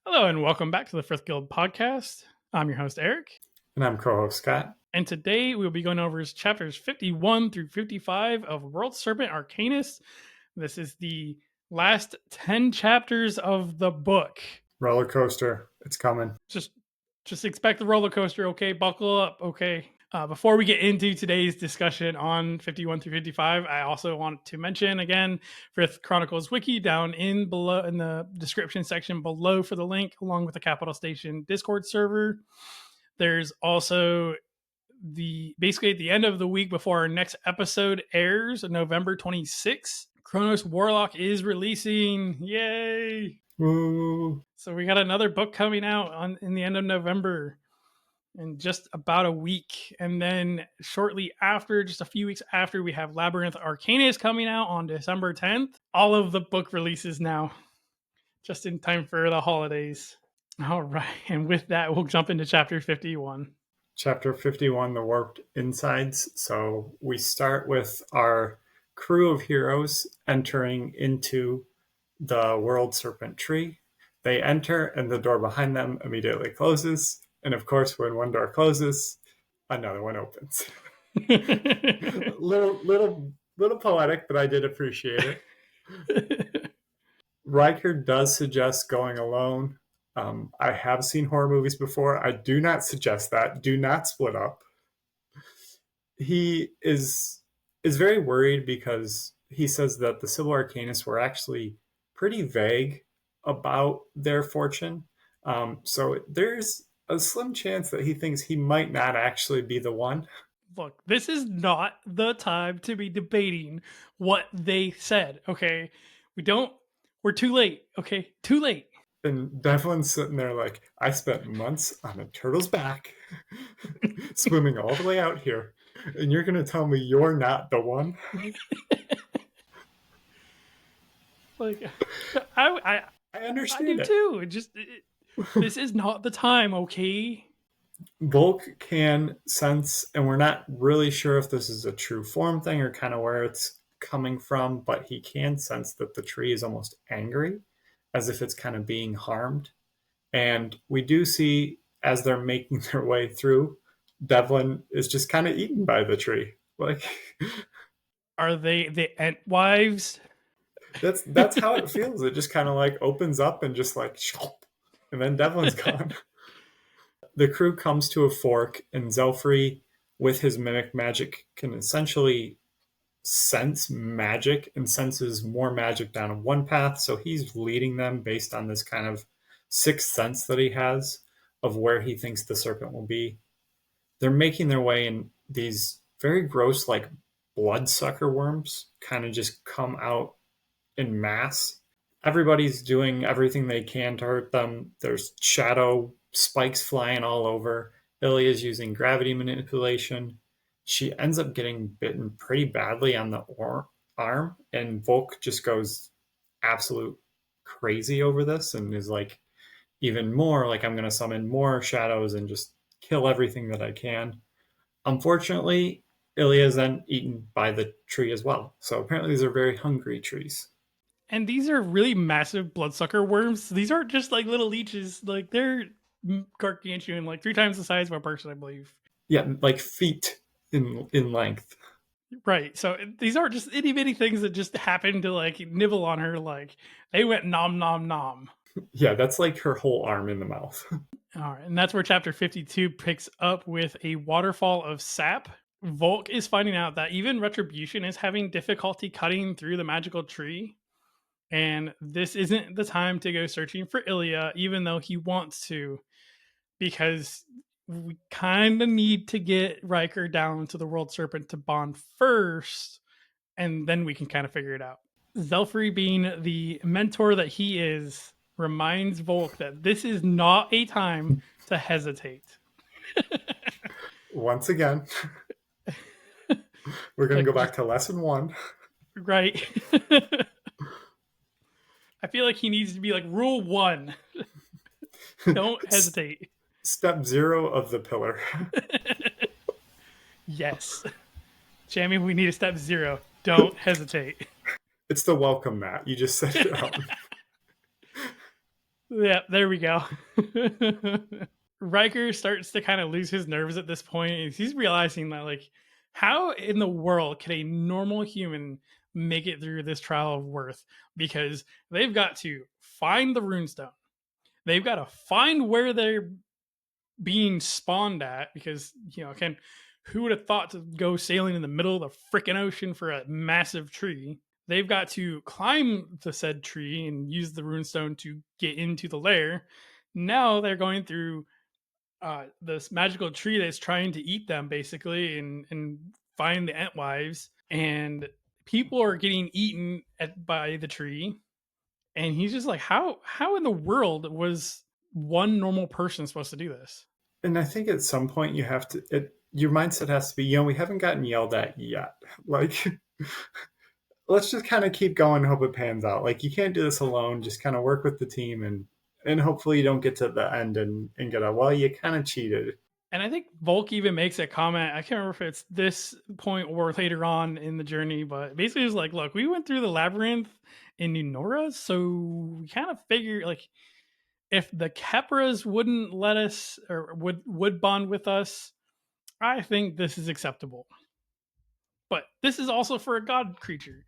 Hello and welcome back to the Frith Guild podcast. I'm your host, Eric. And I'm co-host Scott. And today we'll be going over chapters 51 through 55 of World Serpent Arcanist. This is the last 10 chapters of the book. Roller coaster. It's coming. Just expect the roller coaster, okay? Buckle up, okay? Before we get into today's discussion on 51 through 55, I also want to mention again Frith Chronicles Wiki down in the description section below for the link, along with the Capital Station Discord server. There's also basically at the end of the week before our next episode airs, November 26th, Kronos Warlock is releasing. Yay! Woo. So we got another book coming out in the end of November. In just about a week. And then shortly after, just a few weeks after, we have Labyrinth Arcanist coming out on December 10th. All of the book releases now, just in time for the holidays. All right. And with that, we'll jump into chapter 51. Chapter 51, The Warped Insides. So we start with our crew of heroes entering into the World Serpent tree. They enter and the door behind them immediately closes. And of course, when one door closes, another one opens. little poetic, but I did appreciate it. Riker does suggest going alone. I have seen horror movies before. I do not suggest that. Do not split up. He is very worried because he says that the Civil Arcanists were actually pretty vague about their fortune. So there's a slim chance that he thinks he might not actually be the one. Look, this is not the time to be debating what they said, okay? We're too late, okay? Too late. And Devlin's sitting there like, I spent months on a turtle's back, swimming all the way out here, and you're going to tell me you're not the one? Like, I understand I do too. This is not the time, okay? Volke can sense, and we're not really sure if this is a true form thing or kind of where it's coming from, but he can sense that the tree is almost angry, as if it's kind of being harmed. And we do see, as they're making their way through, Devlin is just kind of eaten by the tree. Like, are they the Entwives? That's how it feels. It just kind of like opens up and just like, and then Devlin's gone. The crew comes to a fork, and Zelfrey, with his mimic magic, can essentially sense magic and senses more magic down one path. So he's leading them based on this kind of sixth sense that he has of where he thinks the serpent will be. They're making their way, and these very gross, like bloodsucker worms kind of just come out in mass. Everybody's doing everything they can to hurt them. There's shadow spikes flying all over. Ilya's using gravity manipulation. She ends up getting bitten pretty badly on the arm, and Volke just goes absolute crazy over this and is like, even more like, I'm going to summon more shadows and just kill everything that I can. Unfortunately, Ilya is then eaten by the tree as well. So apparently these are very hungry trees. And these are really massive bloodsucker worms. These aren't just like little leeches. Like, they're gargantuan, like 3 times the size of a person, I believe. Yeah, like feet in length. Right. So these aren't just itty bitty things that just happen to like nibble on her. Like, they went nom nom nom. Yeah, that's like her whole arm in the mouth. All right. And that's where chapter 52 picks up with a waterfall of sap. Volke is finding out that even Retribution is having difficulty cutting through the magical tree. And this isn't the time to go searching for Ilya, even though he wants to, because we kind of need to get Riker down to the World Serpent to bond first, and then we can kind of figure it out. Zelfrey, being the mentor that he is, reminds Volke that this is not a time to hesitate. Once again, we're going to go back to lesson 1. Right. I feel like he needs to be like rule 1. Don't hesitate. Step 0 of the pillar. Yes. Jamie, we need a step 0. Don't hesitate. It's the welcome mat. You just set it out. Yeah, there we go. Riker starts to kind of lose his nerves at this point. He's realizing that, like, how in the world could a normal human make it through this trial of worth? Because they've got to find the runestone. They've got to find where they're being spawned at. Because, again, who would have thought to go sailing in the middle of the freaking ocean for a massive tree? They've got to climb the said tree and use the runestone to get into the lair. Now they're going through this magical tree that's trying to eat them, basically, and find the Entwives. And people are getting eaten by the tree. And he's just like, how in the world was one normal person supposed to do this? And I think at some point you have to, your mindset has to be, we haven't gotten yelled at yet. Like, let's just kind of keep going and hope it pans out. Like, you can't do this alone. Just kind of work with the team, and hopefully you don't get to the end and get a, well, you kind of cheated. And I think Volk even makes a comment. I can't remember if it's this point or later on in the journey, but basically it's like, look, we went through the labyrinth in New Nora, so we kind of figure, like, if the Kepras wouldn't let us or would bond with us, I think this is acceptable. But this is also for a god creature.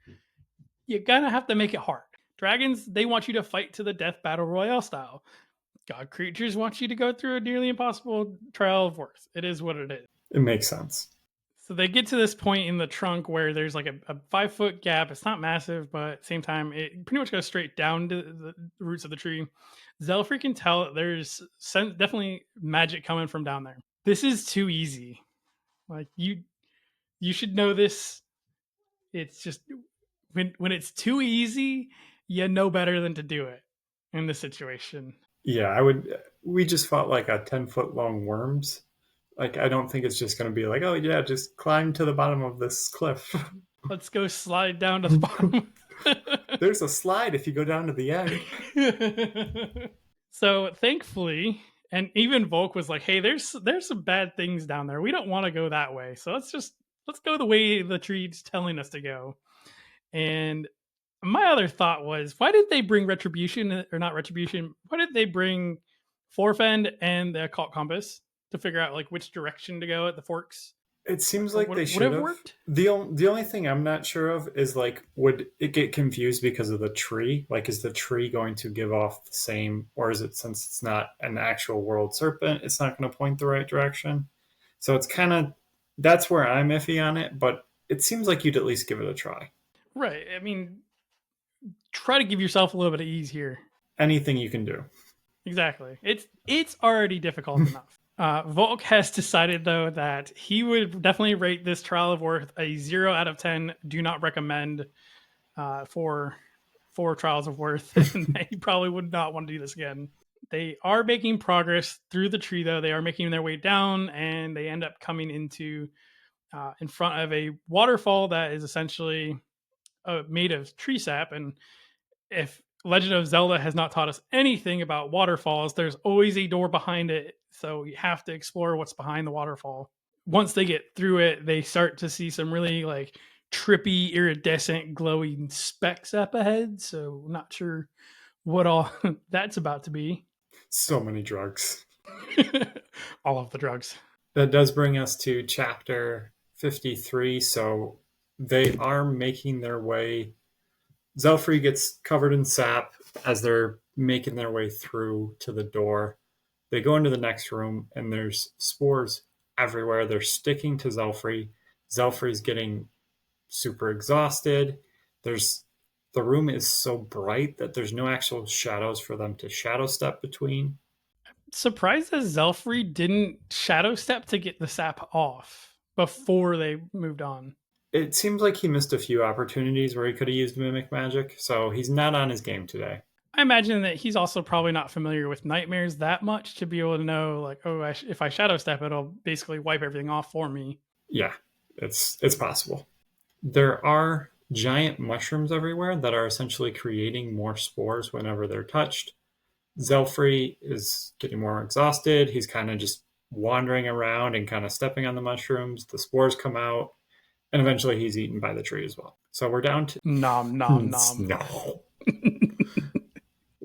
You're gonna have to make it hard. Dragons, they want you to fight to the death battle royale style. God creatures want you to go through a nearly impossible trial of worth. It is what it is. It makes sense. So they get to this point in the trunk where there's like a 5-foot gap. It's not massive, but at the same time, it pretty much goes straight down to the roots of the tree. Zelfrey can tell there's definitely magic coming from down there. This is too easy. Like, you should know this. It's just when it's too easy, you know better than to do it in this situation. Yeah, we just fought like a 10-foot long worms. Like, I don't think it's just going to be like, oh yeah, just climb to the bottom of this cliff. Let's go slide down to the bottom. There's a slide if you go down to the end. So thankfully, and even Volk was like, hey, there's some bad things down there. We don't want to go that way. So let's go the way the tree's telling us to go. And my other thought was, why did they bring Retribution, or not Retribution? Why did they bring Forfend and the Occult Compass to figure out, like, which direction to go at the forks? It seems like they should have. Worked. The only thing I'm not sure of is, like, would it get confused because of the tree? Like, is the tree going to give off the same, or is it, since it's not an actual world serpent, it's not going to point the right direction? So it's kind of, that's where I'm iffy on it, but it seems like you'd at least give it a try. Right. I mean, try to give yourself a little bit of ease here. Anything you can do. Exactly. It's already difficult enough. Volk has decided, though, that he would definitely rate this trial of worth a 0 out of 10. Do not recommend for trials of worth. And he probably would not want to do this again. They are making progress through the tree, though. They are making their way down, and they end up coming into in front of a waterfall that is essentially made of tree sap. And if Legend of Zelda has not taught us anything about waterfalls, there's always a door behind it. So you have to explore what's behind the waterfall. Once they get through it, they start to see some really, like, trippy, iridescent, glowing specks up ahead. So not sure what all that's about to be. So many drugs. All of the drugs. That does bring us to chapter 53. So they are making their way. Zelfrey gets covered in sap as they're making their way through to the door. They go into the next room, and there's spores everywhere. They're sticking to Zelfrey. Zelfrey's getting super exhausted. The room is so bright that there's no actual shadows for them to shadow step between. Surprised that Zelfrey didn't shadow step to get the sap off before they moved on. It seems like he missed a few opportunities where he could have used mimic magic, so he's not on his game today. I imagine that he's also probably not familiar with nightmares that much to be able to know, like, oh, if I shadow step, it'll basically wipe everything off for me. Yeah, it's possible. There are giant mushrooms everywhere that are essentially creating more spores whenever they're touched. Zelfrey is getting more exhausted. He's kind of just wandering around and kind of stepping on the mushrooms. The spores come out, and eventually he's eaten by the tree as well. So we're down to... Nom, nom, nom. No.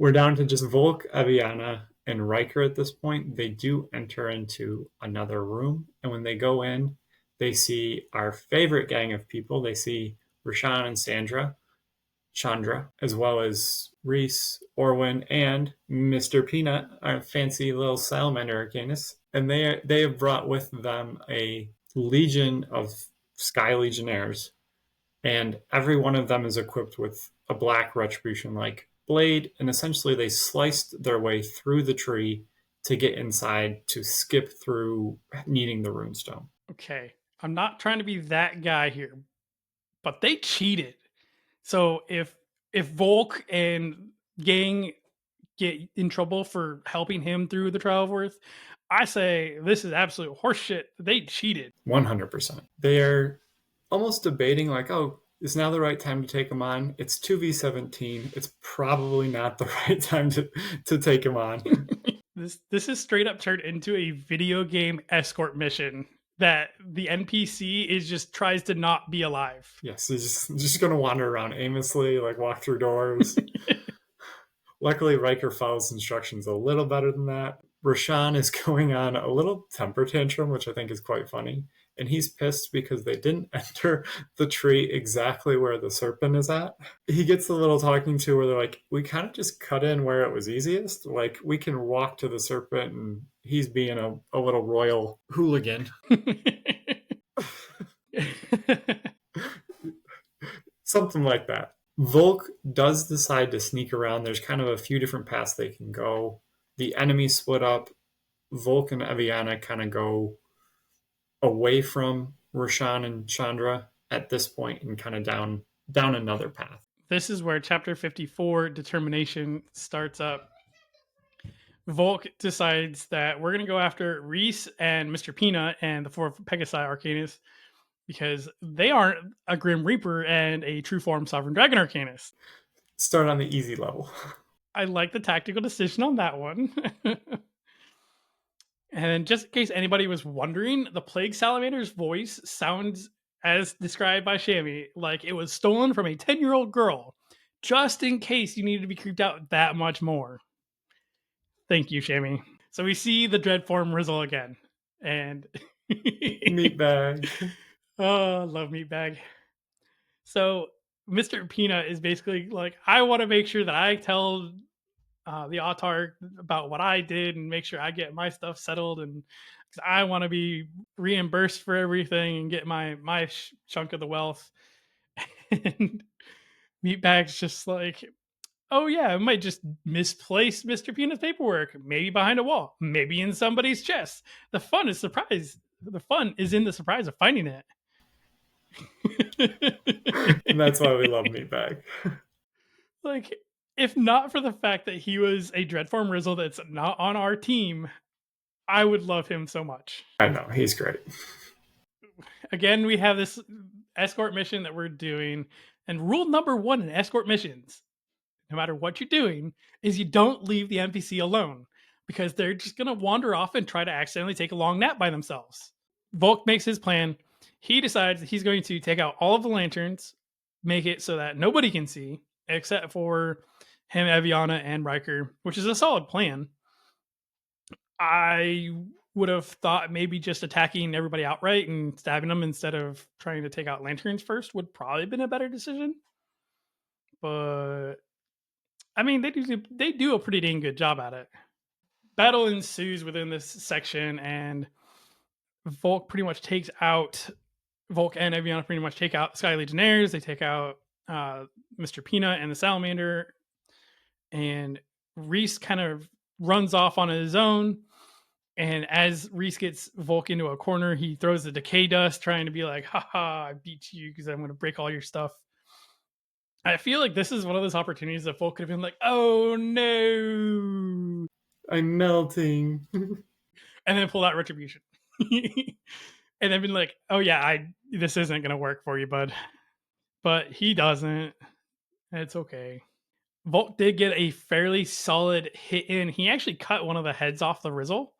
We're down to just Volk, Evianna, and Riker at this point. They do enter into another room, and when they go in, they see our favorite gang of people. They see Rishan and Chandra, as well as Reese, Orwin, and Mr. Peanut, our fancy little salamander arcanist. And they have brought with them a legion of Sky Legionnaires, and every one of them is equipped with a black retribution like blade, and essentially they sliced their way through the tree to get inside to skip through needing the runestone. Okay, I'm not trying to be that guy here, but they cheated. So if Volk and gang get in trouble for helping him through the trial of worth, I say this is absolute horseshit. They cheated. 100%. They are almost debating like, oh, is now the right time to take him on? It's 2v17. It's probably not the right time to take him on. This is straight up turned into a video game escort mission that the NPC is just tries to not be alive. Yes, he's just going to wander around aimlessly, like walk through doors. Luckily, Riker follows instructions a little better than that. Rashan is going on a little temper tantrum, which I think is quite funny. And he's pissed because they didn't enter the tree exactly where the serpent is at. He gets a little talking to where they're like, we kind of just cut in where it was easiest. Like, we can walk to the serpent, and he's being a little royal hooligan. Something like that. Volk does decide to sneak around. There's kind of a few different paths they can go. The enemies split up. Volk and Evianna kind of go away from Rishan and Chandra at this point and kind of down another path. This is where chapter 54 determination starts up. Volk decides that we're going to go after Reese and Mr. Peanut and the four Pegasi Arcanists because they aren't a Grim Reaper and a true form Sovereign Dragon Arcanist. Start on the easy level. I like the tactical decision on that one. And just in case anybody was wondering, the Plague Salamander's voice sounds, as described by Shammy, like it was stolen from a 10-year-old girl, just in case you needed to be creeped out that much more. Thank you, Shammy. So we see the dread form Rizzle again. And Meatbag. Oh, I love Meatbag. So Mr. Peanut is basically like, I want to make sure that I tell the Autarch about what I did and make sure I get my stuff settled, and I want to be reimbursed for everything and get my chunk of the wealth. And Meatbag's just like, oh yeah, I might just misplace Mr. Peanut's paperwork, maybe behind a wall, maybe in somebody's chest. The fun is in the surprise of finding it. And that's why we love Meatbag. Like, if not for the fact that he was a Dreadform Rizzle that's not on our team, I would love him so much. I know, he's great. Again, we have this escort mission that we're doing, and rule number 1 in escort missions, no matter what you're doing, is you don't leave the NPC alone, because they're just going to wander off and try to accidentally take a long nap by themselves. Volk makes his plan. He decides that he's going to take out all of the lanterns, make it so that nobody can see, except for him, Evianna, and Riker, which is a solid plan. I would have thought maybe just attacking everybody outright and stabbing them instead of trying to take out lanterns first would probably have been a better decision. But I mean, they do a pretty dang good job at it. Battle ensues within this section, and Volk and Evianna pretty much take out the Sky Legionnaires. They take out Mr. Peanut and the Salamander, and Reese kind of runs off on his own. And as Reese gets Volk into a corner, he throws the decay dust, trying to be like, haha, I beat you because I'm going to break all your stuff. I feel like this is one of those opportunities that Volk could have been like, oh no, I'm melting. And then pull out Retribution. And then been like, oh yeah, this isn't going to work for you, bud. But he doesn't. It's okay. Volk did get a fairly solid hit in. He actually cut one of the heads off the Rizzle,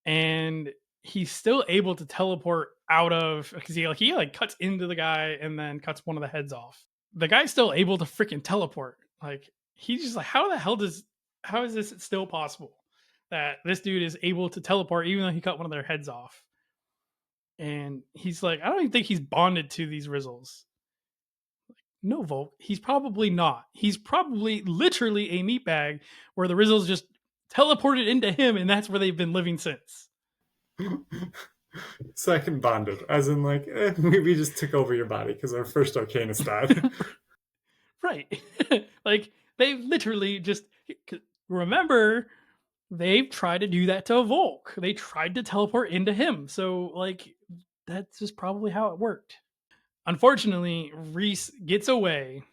and he's still able to teleport out of, because he cuts into the guy and then cuts one of the heads off. The guy's still able to freaking teleport. Like, he's just like, how is this still possible that this dude is able to teleport even though he cut one of their heads off? And he's like, I don't even think he's bonded to these Rizzles. No, Volk, he's probably not. He's probably literally a meatbag where the Rizzles just teleported into him, and that's where they've been living since. Second bonded, as in like we just took over your body because our first arcanist died. Right. Like they literally just remember they've tried to do that to Volk. They tried to teleport into him. So like that's just probably how it worked. Unfortunately, Reese gets away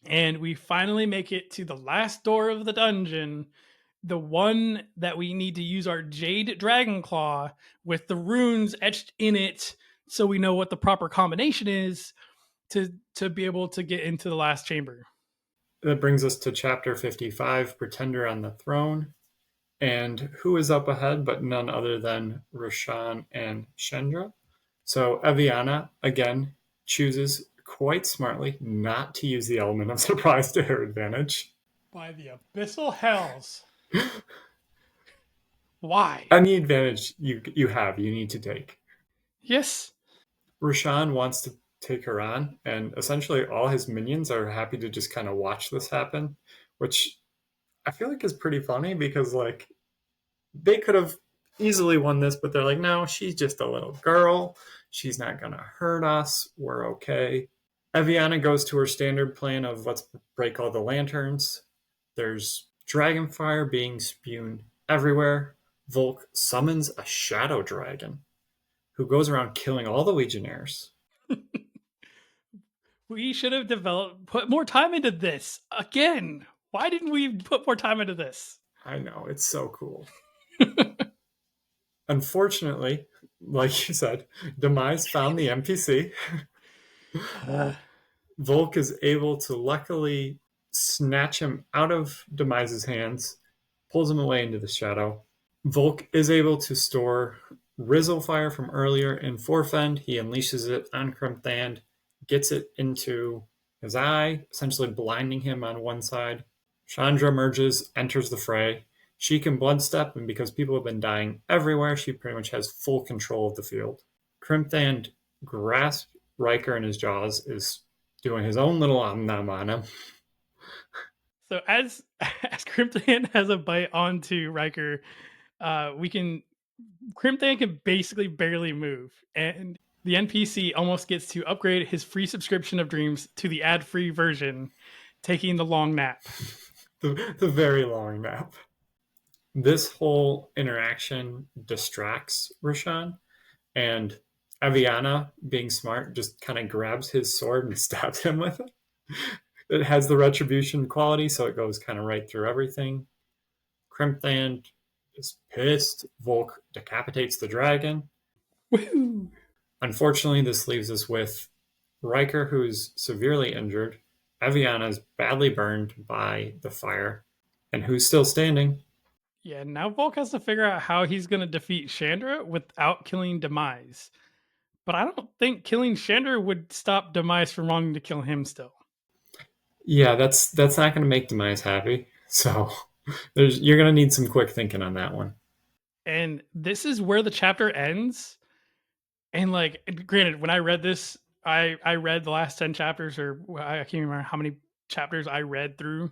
and we finally make it to the last door of the dungeon, the one that we need to use our Jade Dragon Claw with the runes etched in it so we know what the proper combination is to be able to get into the last chamber. That brings us to chapter 55, Pretender on the Throne. And who is up ahead but none other than Rishan and Chandra? So Evianna, again, chooses quite smartly not to use the element of surprise to her advantage. By the abyssal hells. Why? Any advantage you have, you need to take. Yes. Rishan wants to take her on, and essentially all his minions are happy to just kind of watch this happen, which I feel like is pretty funny because like they could have easily won this, but they're like, no, she's just a little girl. She's not going to hurt us. We're okay. Evianna goes to her standard plan of let's break all the lanterns. There's dragonfire being spewed everywhere. Volk summons a shadow dragon who goes around killing all the legionnaires. We should have put more time into this. Again, why didn't we put more time into this? I know, it's so cool. Unfortunately, like you said, Demise found the NPC. Volk is able to luckily snatch him out of Demise's hands, pulls him away into the shadow. Volk is able to store Rizzle fire from earlier in Forfend. He unleashes it on Crimthand, gets it into his eye, essentially blinding him on one side. Chandra emerges, enters the fray. She can bloodstep, and because people have been dying everywhere, she pretty much has full control of the field. Crimthand grasps Riker in his jaws, is doing his own little om-nom on him. So as Crimthand has a bite onto Riker, Crimthand can basically barely move, and the NPC almost gets to upgrade his free subscription of Dreams to the ad-free version, taking the long nap. The very long nap. This whole interaction distracts Rishan, and Evianna, being smart, just kind of grabs his sword and stabs him with it. It has the retribution quality, so it goes kind of right through everything. Crimthand is pissed. Volk decapitates the dragon. Woo! Unfortunately, this leaves us with Riker, who's severely injured. Evianna is badly burned by the fire, and who's still standing? Yeah, now Volk has to figure out how he's going to defeat Chandra without killing Demise. But I don't think killing Chandra would stop Demise from wanting to kill him still. Yeah, that's not going to make Demise happy. So you're going to need some quick thinking on that one. And this is where the chapter ends. And like, granted, when I read this, I read the last 10 chapters, or I can't remember how many chapters I read through.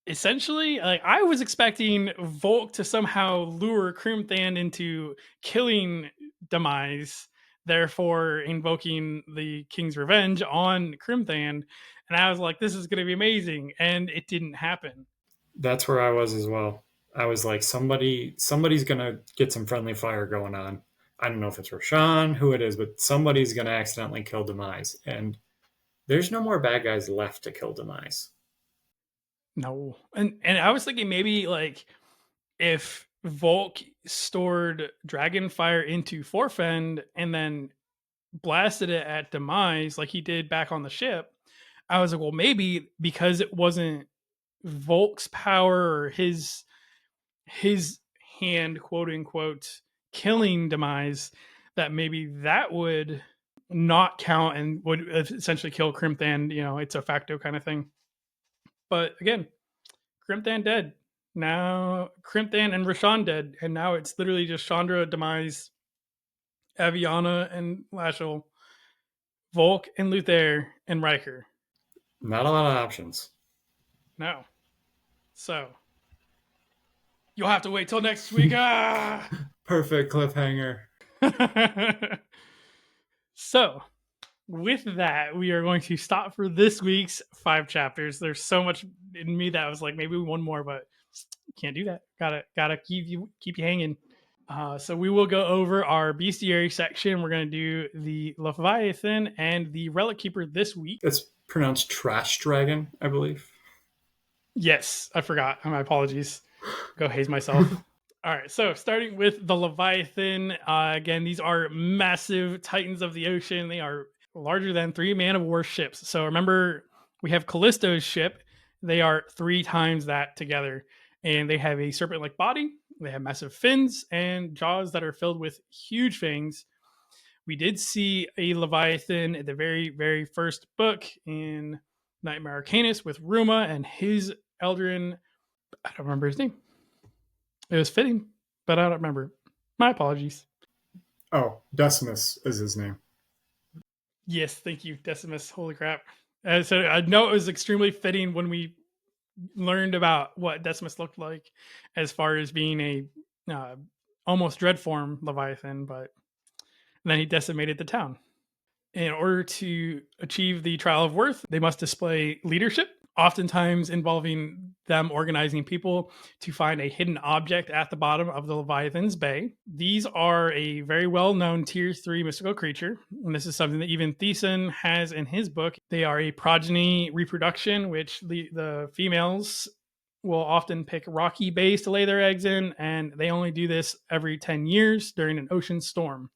Essentially, like I was expecting Volk to somehow lure Crimthand into killing Demise, therefore invoking the King's Revenge on Crimthand. And I was like, this is going to be amazing. And it didn't happen. That's where I was as well. I was like, somebody's going to get some friendly fire going on. I don't know if it's Rishan, who it is, but somebody's going to accidentally kill Demise. And there's no more bad guys left to kill Demise. No. And I was thinking maybe like if Volk stored Dragonfire into Forfend and then blasted it at Demise like he did back on the ship, I was like, well, maybe because it wasn't Volk's power or his hand, quote unquote, killing Demise, that maybe that would not count and would essentially kill Crimthand. You know, it's a facto kind of thing. But again, Crimthan dead. Now Crimthan and Rishan dead, and now it's literally just Chandra, Demise, Evianna and Lashel, Volke and Luther and Riker. Not a lot of options. No. So you'll have to wait till next week. Perfect cliffhanger. So with that, we are going to stop for this week's 5 chapters. There's so much in me that was like maybe one more, but can't do that. Gotta keep you hanging. So we will go over our bestiary section. We're going to do the Leviathan and the Relic Keeper this week. It's pronounced Trash Dragon, I believe. Yes, I forgot. My apologies. Go haze myself. All right, so starting with the Leviathan. Again, these are massive titans of the ocean. They are larger than 3 man-of-war ships. So remember, we have Callisto's ship. They are 3 times that together. And they have a serpent-like body. They have massive fins and jaws that are filled with huge fangs. We did see a Leviathan at the very, very first book in Nightmare Arcanist with Ruma and his Eldrin. I don't remember his name. It was fitting, but I don't remember. My apologies. Oh, Decimus is his name. Yes, thank you, Decimus. Holy crap. So I know it was extremely fitting when we learned about what Decimus looked like as far as being a almost dread form Leviathan, but then he decimated the town. In order to achieve the trial of worth, they must display leadership, oftentimes involving them organizing people to find a hidden object at the bottom of the Leviathan's Bay. These are a very well-known Tier 3 mystical creature, and this is something that even Thiessen has in his book. They are a progeny reproduction, which the females will often pick rocky bays to lay their eggs in, and they only do this every 10 years during an ocean storm.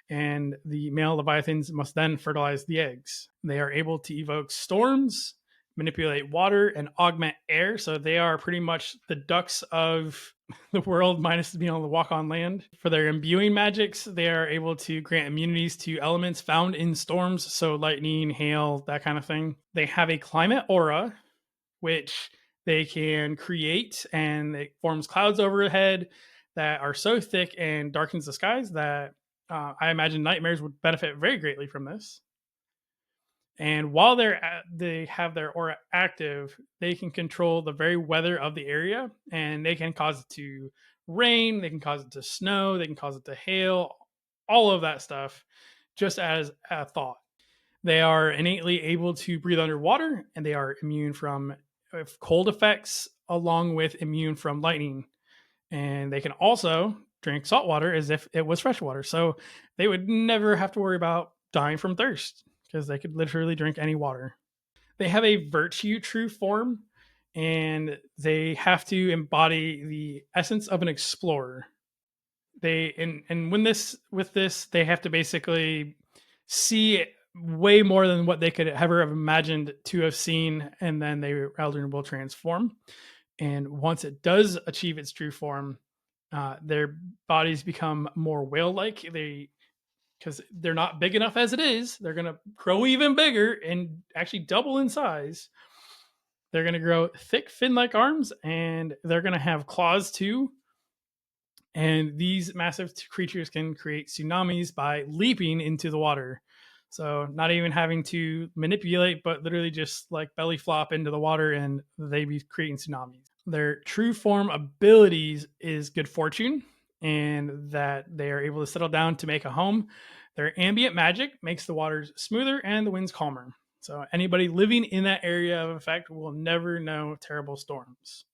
And the male Leviathans must then fertilize the eggs. They are able to evoke storms, manipulate water, and augment air. So they are pretty much the ducks of the world, minus being able to walk on land. For their imbuing magics, they are able to grant immunities to elements found in storms, so lightning, hail, that kind of thing. They have a climate aura, which they can create, and it forms clouds overhead that are so thick and darkens the skies that I imagine nightmares would benefit very greatly from this. And while they have their aura active, they can control the very weather of the area, and they can cause it to rain, they can cause it to snow, they can cause it to hail, all of that stuff, just as a thought. They are innately able to breathe underwater, and they are immune from cold effects, along with immune from lightning. And they can also drink salt water as if it was fresh water. So they would never have to worry about dying from thirst because they could literally drink any water. They have a virtue true form, and they have to embody the essence of an explorer. With this, they have to basically see way more than what they could ever have imagined to have seen, and then their Eldrin will transform. And once it does achieve its true form, their bodies become more whale-like. Because they're not big enough as it is, they're going to grow even bigger and actually double in size. They're going to grow thick fin-like arms, and they're going to have claws too. And these massive creatures can create tsunamis by leaping into the water. So not even having to manipulate, but literally just like belly flop into the water, and they be creating tsunamis. Their true form abilities is good fortune, and that they are able to settle down to make a home. Their ambient magic makes the waters smoother and the winds calmer. So anybody living in that area of effect will never know terrible storms.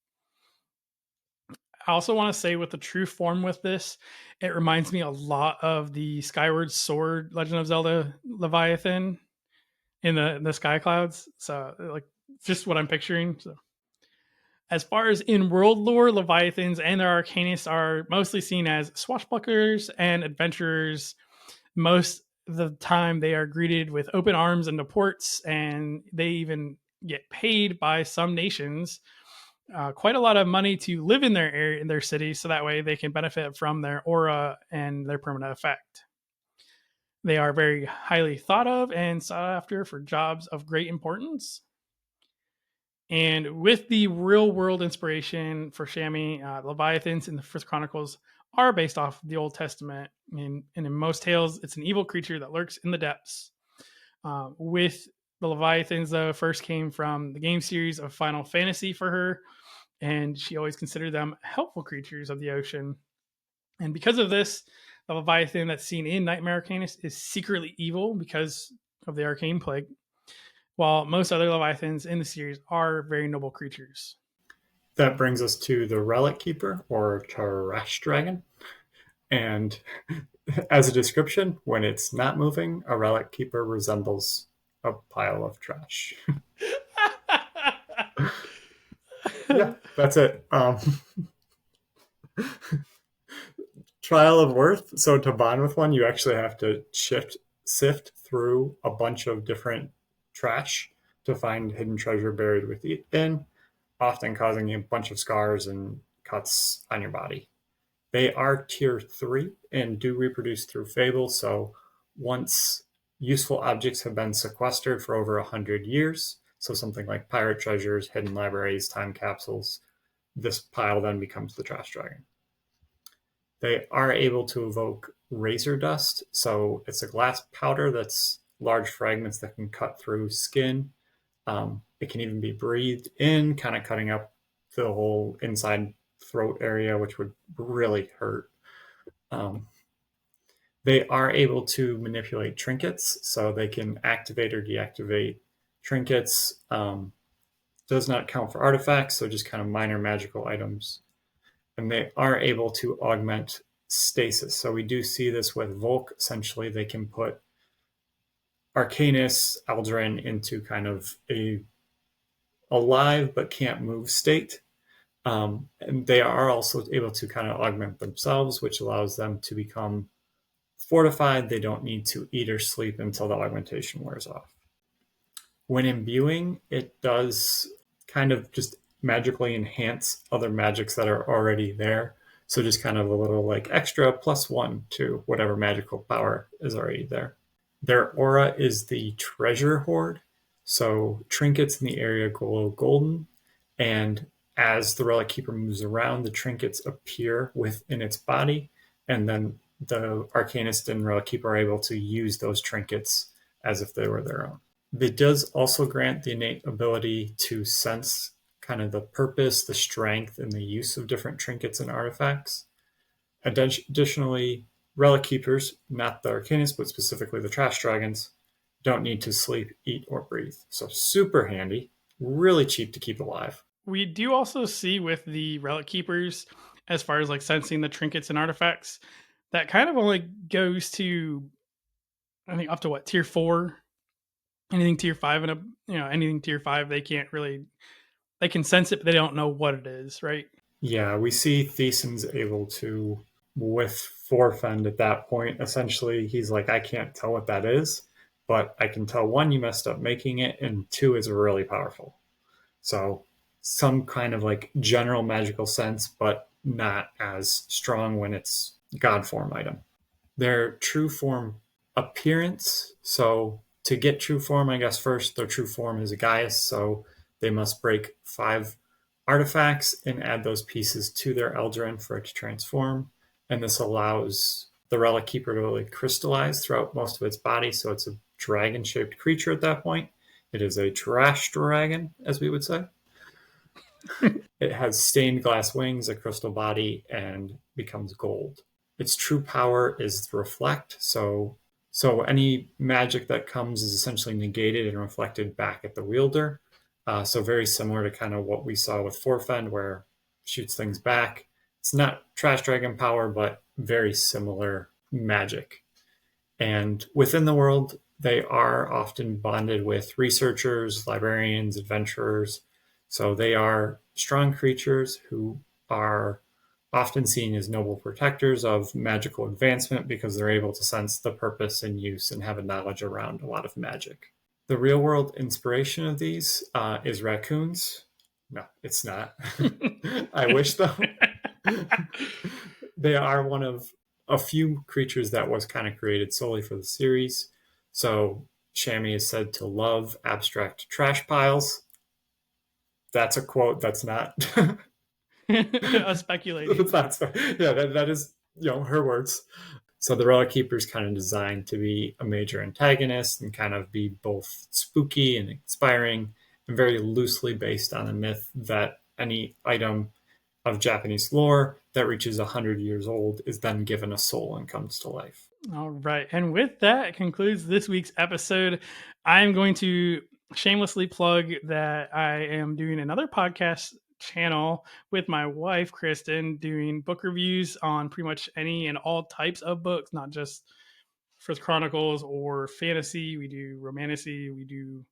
I also want to say with the true form with this, it reminds me a lot of the Skyward Sword Legend of Zelda Leviathan in the sky clouds. So like just what I'm picturing. So as far as in world lore, Leviathans and their arcanists are mostly seen as swashbucklers and adventurers. Most of the time they are greeted with open arms and ports, and they even get paid by some nations quite a lot of money to live in their area, in their city, so that way they can benefit from their aura and their permanent effect. They are very highly thought of and sought after for jobs of great importance. And with the real world inspiration for Chamois, Leviathans in the Frith Chronicles are based off the Old Testament. And in most tales, it's an evil creature that lurks in the depths. With the Leviathans, though, first came from the game series of Final Fantasy for her, and she always considered them helpful creatures of the ocean. And because of this, the Leviathan that's seen in Nightmare Arcanist is secretly evil because of the arcane plague, while most other Leviathans in the series are very noble creatures. That brings us to the Relic Keeper, or Trash Dragon. And as a description, when it's not moving, a Relic Keeper resembles a pile of trash. Yeah, that's it. Trial of Worth. So to bond with one, you actually have to sift through a bunch of different trash to find hidden treasure buried within, often causing you a bunch of scars and cuts on your body. They are tier 3 and do reproduce through fable, so once useful objects have been sequestered for over 100 years, so something like pirate treasures, hidden libraries, time capsules, this pile then becomes the trash dragon. They are able to evoke razor dust, so it's a glass powder that's large fragments that can cut through skin. It can even be breathed in, kind of cutting up the whole inside throat area, which would really hurt. They are able to manipulate trinkets, so they can activate or deactivate trinkets. Does not count for artifacts, so just kind of minor magical items. And they are able to augment stasis. So we do see this with Volke. Essentially, they can put arcanists, Eldrin into kind of a alive but can't move state. And they are also able to kind of augment themselves, which allows them to become fortified. They don't need to eat or sleep until the augmentation wears off. When imbuing, it does kind of just magically enhance other magics that are already there. So just kind of a little like extra +1 to whatever magical power is already there. Their aura is the treasure hoard. So trinkets in the area glow golden, and as the Relic Keeper moves around, the trinkets appear within its body, and then the Arcanist and Relic Keeper are able to use those trinkets as if they were their own. It does also grant the innate ability to sense kind of the purpose, the strength, and the use of different trinkets and artifacts. Additionally, Relic Keepers, not the Arcanists, but specifically the Trash Dragons, don't need to sleep, eat, or breathe. So super handy, really cheap to keep alive. We do also see with the Relic Keepers, as far as like sensing the trinkets and artifacts, that kind of only goes to, I think, up to what, tier 4? Anything tier 5 and anything tier 5, they can't really, they can sense it, but they don't know what it is, right? Yeah, we see Thiesen's able to, with Forfend at that point, essentially, he's like, I can't tell what that is, but I can tell, 1, you messed up making it, and 2, is really powerful. So some kind of like general magical sense, but not as strong when it's God form item. Their true form appearance. So to get true form, I guess first, their true form is a Gaius, so they must break 5 artifacts and add those pieces to their Eldrin for it to transform. And this allows the Relic Keeper to really crystallize throughout most of its body, so it's a dragon-shaped creature at that point. It is a trash dragon, as we would say. It has stained glass wings, a crystal body, and becomes gold. Its true power is reflect, so any magic that comes is essentially negated and reflected back at the wielder. So very similar to kind of what we saw with Forfend, where it shoots things back. It's not trash dragon power, but very similar magic. And within the world, they are often bonded with researchers, librarians, adventurers. So they are strong creatures who are often seen as noble protectors of magical advancement because they're able to sense the purpose and use and have a knowledge around a lot of magic. The real world inspiration of these is raccoons. No, it's not. I wish, though. They are one of a few creatures that was kind of created solely for the series. So Chamois is said to love abstract trash piles. That's a quote. That's not A speculating. that is her words. So the Relic Keeper is kind of designed to be a major antagonist and kind of be both spooky and inspiring, and very loosely based on a myth that any item of Japanese lore that reaches 100 years old is then given a soul and comes to life. All right. And with that concludes this week's episode. I'm going to shamelessly plug that I am doing another podcast channel with my wife, Kristen, doing book reviews on pretty much any and all types of books, not just Frith Chronicles or fantasy. We do romantasy, we do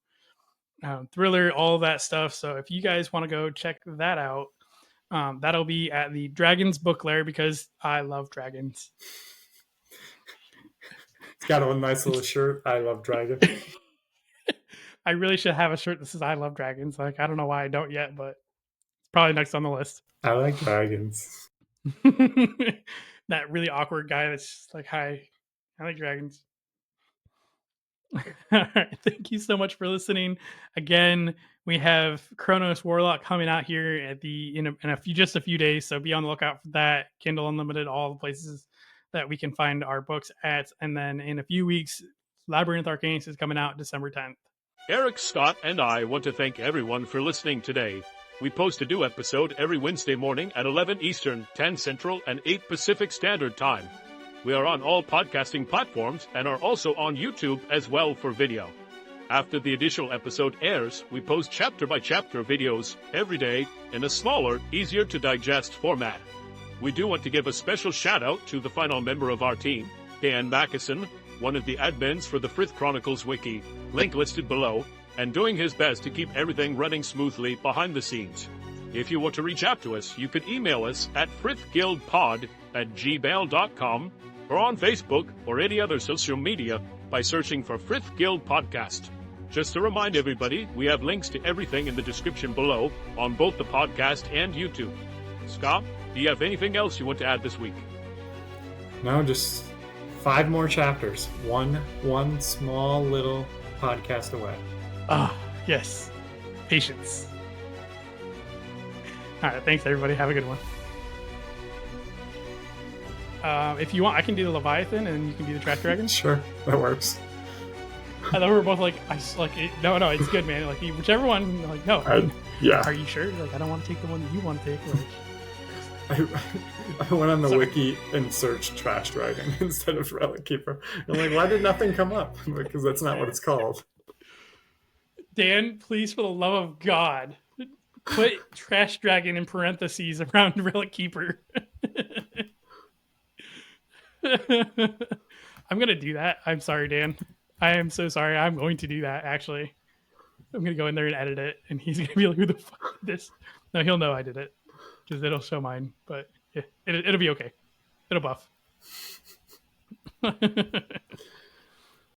thriller, all of that stuff. So if you guys want to go check that out, that'll be at the Dragons Book Lair because I love dragons. It's got a nice little shirt. I love dragons. I really should have a shirt that says I love dragons. Like, I don't know why I don't yet, but it's probably next on the list. I like dragons. That really awkward guy that's just like, hi, I like dragons. All right. Thank you so much for listening. Again, we have Kronos Warlock coming out here at in just a few days. So be on the lookout for that. Kindle Unlimited, all the places that we can find our books at. And then in a few weeks, Labyrinth Arcanist is coming out December 10th. Eric, Scott, and I want to thank everyone for listening today. We post a new episode every Wednesday morning at 11 Eastern, 10 Central, and 8 Pacific Standard Time. We are on all podcasting platforms and are also on YouTube as well for video. After the additional episode airs, we post chapter-by-chapter videos every day in a smaller, easier-to-digest format. We do want to give a special shout-out to the final member of our team, Dan Mackison, one of the admins for the Frith Chronicles Wiki, link listed below, and doing his best to keep everything running smoothly behind the scenes. If you want to reach out to us, you can email us at frithguildpod@gmail.com or on Facebook or any other social media by searching for Frith Guild Podcast. Just to remind everybody, we have links to everything in the description below on both the podcast and YouTube. Scott, do you have anything else you want to add this week? No, just 5 more chapters. One small little podcast away. Ah, yes. Patience. All right. Thanks, everybody. Have a good one. If you want, I can do the Leviathan and you can do the Trash Dragon. Sure, that works. I thought we were both like, no, it's good, man. Like, whichever one. Like, no. Yeah. Are you sure? Like, I don't want to take the one that you want to take. Like, I went on the wiki and searched Trash Dragon instead of Relic Keeper. I'm like, why did nothing come up? Because that's not what it's called. Dan, please, for the love of God, put Trash Dragon in parentheses around Relic Keeper. I'm going to do that. I'm sorry, Dan. I am so sorry. I'm going to do that, actually. I'm going to go in there and edit it, and he's going to be like, who the fuck did this? No, he'll know I did it, because it'll show mine, but yeah, it'll be okay. It'll buff.